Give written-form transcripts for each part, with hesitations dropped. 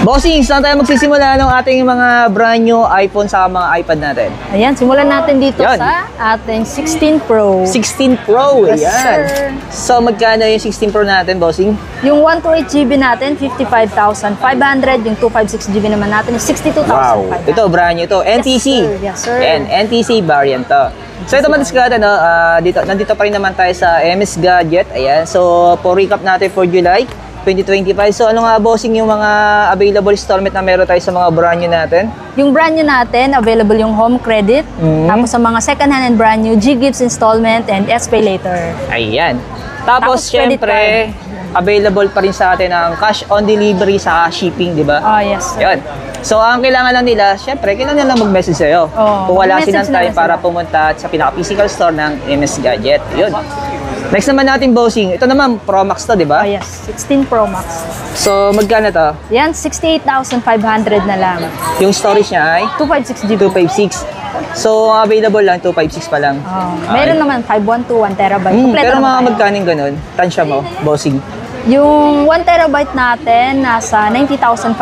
Bossing, saan tayo magsisimula ng ating mga brand new iPhone sa mga iPad natin? Ayan, simulan natin dito Yan. sa ating 16 Pro. 16 Pro, Yes, ayan. sir. So, magkano yung 16 Pro natin, Bossing? Yung 128GB natin, 55,500. Yung 256GB naman natin is 62,500. Ito, brand new to. NTC. Yes, sir. Ayan, NTC variant to. So, ito madiskada, no? Nandito pa rin naman tayo sa MS Gadget. Ayan. So, for recap natin for July 2025. So, ano nga, Bossing, yung mga available installment na meron tayo sa mga brand new natin? Yung brand new natin, available yung home credit. Tapos sa mga second hand and brand new, G-Gifts installment and S-Pay later. Ayan. Tapos credit syempre, available pa rin sa atin ang cash on delivery sa shipping, di ba? Oh, yes, sir. Yun. So, ang kailangan lang nila, syempre, kailangan lang mag-message sa'yo. Oh, Kung wala mag-message silang time lang sila. para pumunta sa pinaka-physical store ng MS Gadget. Yun. Next naman natin, Bossing. Ito naman, Pro Max to, di ba? Oh, yes. 16 Pro Max. So, magkano to? Yan, 68,500 na lang. Yung storage niya ay 256GB. 256. So, available lang, 256 pa lang. Oh, meron naman 512, 1TB. Kompleto Pero naman mga tayo. magkaning ganun, tansya mo, Bossing. Yung 1TB natin, nasa 90,500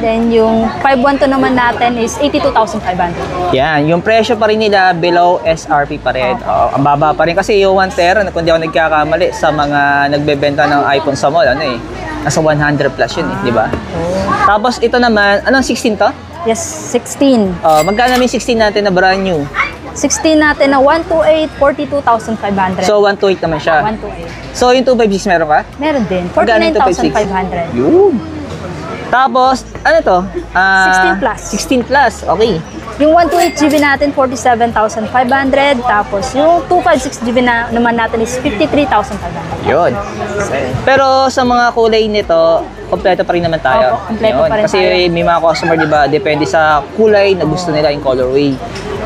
and yung 512 naman natin is 82,500. Yan, yung presyo pa rin nila below SRP pa rin. Oo, ang baba pa rin kasi yung 1 tera, kung di ako nagkakamali sa mga nagbebenta ng iPhone sa mall, ano eh, nasa 100 plus yun eh, di ba? Tapos ito naman, anong 16 to? Yes, 16. Magkano namin 16 natin na brand new? 16 natin na 128, 42,500. So 128 naman siya. 128. So yung 256 meron ka? Meron din, Magkano yung 49,500. Yun. Tapos, ano to? 16 plus. 16 plus, okay. Yung 128GB natin, 47,500. Tapos yung 256GB na naman natin is 53,500. Yun. Pero sa mga kulay nito, kompleto pa rin naman tayo. Opo, kompleto Yun. pa rin Kasi tayo. may mga customer, di ba, depende sa kulay na gusto nila yung colorway.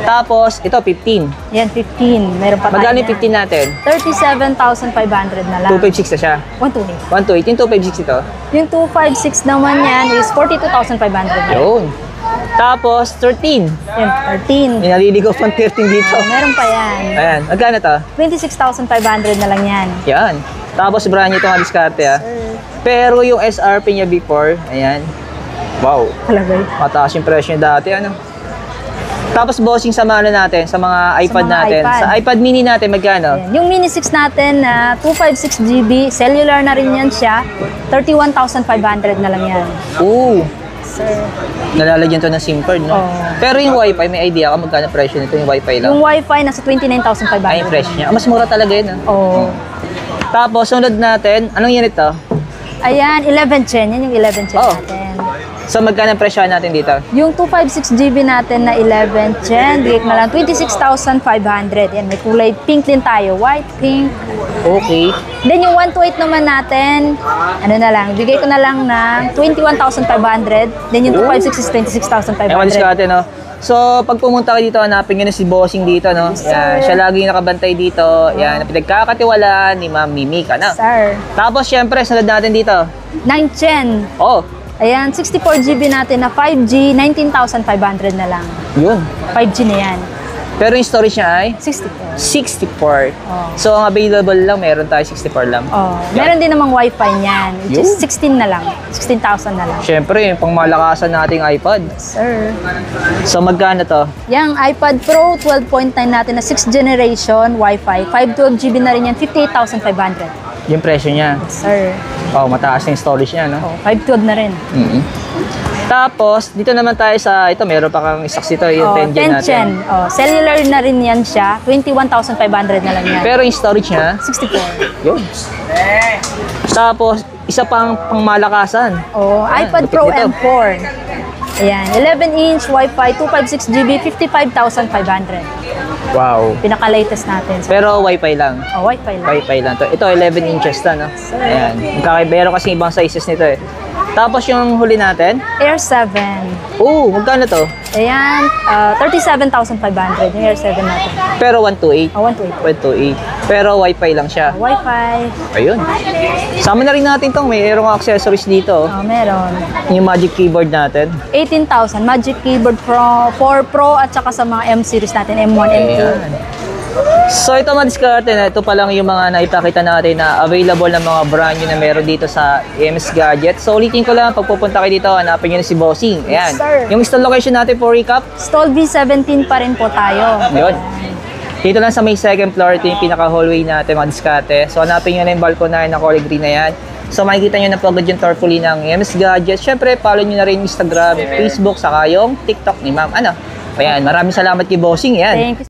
Tapos, ito, 15. Yan, 15. Meron pa tayo. Magkano yung yan. 15 natin? 37,500 na lang. 256 na siya. 128. 128. Yung 256 ito? Yung 256 naman yan is 42,500 na. Yun. Tapos, 13. Yan, 13. May naliligaw pang 13 dito. Meron pa yan. Ayan. Magkano to? 26,500 na lang yan. Yan. Tapos, brand new itong diskarte, ah. Pero yung SRP niya before, ayan. Wow. Palagay. Mataas yung presyo niya dati, ano? Tapos, Bossing, sa mga ano natin, sa mga iPad mga natin. iPad. Sa iPad mini natin, magkano? Yan. Yung Mini 6 natin na 256GB, cellular na rin yan siya. 31,500 na lang yan. Oo. Sir. Nalalagyan to ng SIM card, no? Oo. Pero yung Wi-Fi, may idea ka magkano presyo nito, yung Wi-Fi lang? Yung Wi-Fi nasa 29,500. Ay, yung presyo niya. Mas mura talaga yun, ah. Oh. Tapos, sunod natin, anong yan ito? Ayan, 11 Gen. Yan yung 11 Gen Oh. natin. So, magkano ang presyo natin dito? Yung 256GB natin na 11 Gen, bigay ko na lang 26,500. Yan, may kulay pink din tayo. White, pink. Okay. Then yung 128 naman natin, ano na lang, bigay ko na lang ng 21,500. Then yung 256 is 26,500. Ewan ka natin, no? So, pag pumunta ka dito, hanapin nyo na si Bossing dito, no? Yan, siya lagi nakabantay dito. Yan, pinagkakatiwalaan ni Ma'am Mimika, no? Sir. Tapos, syempre, sunod natin dito. 9 Gen. Oh, Ayan, 64GB natin na 5G, 19,500 na lang. yun. 5G na yan. Pero yung storage niya ay 64. 64. Oh. So, ang available lang, meron tayo 64 lang. Oh, Yan. meron din namang Wi-Fi niyan, which is Yun. 16 na lang. 16,000 na lang. Syempre, yung pangmalakasan nating iPad. Sir. So, magkano to? Yung iPad Pro 12.9 natin na 6th generation Wi-Fi, 512GB na rin yan, 58,500. Yung presyo niya. Sir. Oh, mataas na yung storage niya, no? Oh, 512 na rin. Tapos, dito naman tayo sa, ito, meron pa kang isaks ito, yung Oh, 10 Gen 10 natin. Gen. Oh, cellular na rin yan siya, 21,500 na lang yan. Pero yung storage niya, 64. yun. Tapos, isa pang pangmalakasan. Oh, iPad lupit Pro nito. M4. Ayan, 11-inch Wi-Fi, 256GB, 55,500. Wow. Pinaka-latest natin. Pero Wi-Fi lang. Oh, Wi-Fi lang. Wi-Fi lang to. Ito, 11 inches na, no? Ayan. Meron kasi ibang sizes nito, eh. Tapos yung huli natin, Air 7. magkano to? Ayan, 37,500 yung Air 7 natin. Pero 128. Oh, 128. 128. Pero Wi-Fi lang siya. Wi-Fi. Ayun. Sama na rin natin tong, mayroong accessories dito. Oh, meron. Yung Magic Keyboard natin. 18,000. Magic Keyboard Pro, 4 Pro at saka sa mga M series natin, M1, M2. Ayan. So ito mga diskarte na, ito pa lang yung mga naipakita natin na available na mga brand new na meron dito sa EMS Gadget. So ulitin ko lang, pag pupunta kayo dito, hanapin nyo na si Bossing. Ayan. Yes, sir. Yung install location natin for recap, Stall B17 pa rin po tayo. yun. Dito lang sa may second floor, ito yung pinaka-hallway natin mga diskarte. So hanapin nyo na yung balkonahe na color green na yan. So makikita nyo na po agad yung tarpaulin ng EMS Gadget. Siyempre, follow nyo na rin yung Instagram, Facebook, saka yung TikTok ni Ma'am. Ayan, maraming salamat kay Bossing. Yan. Thank you.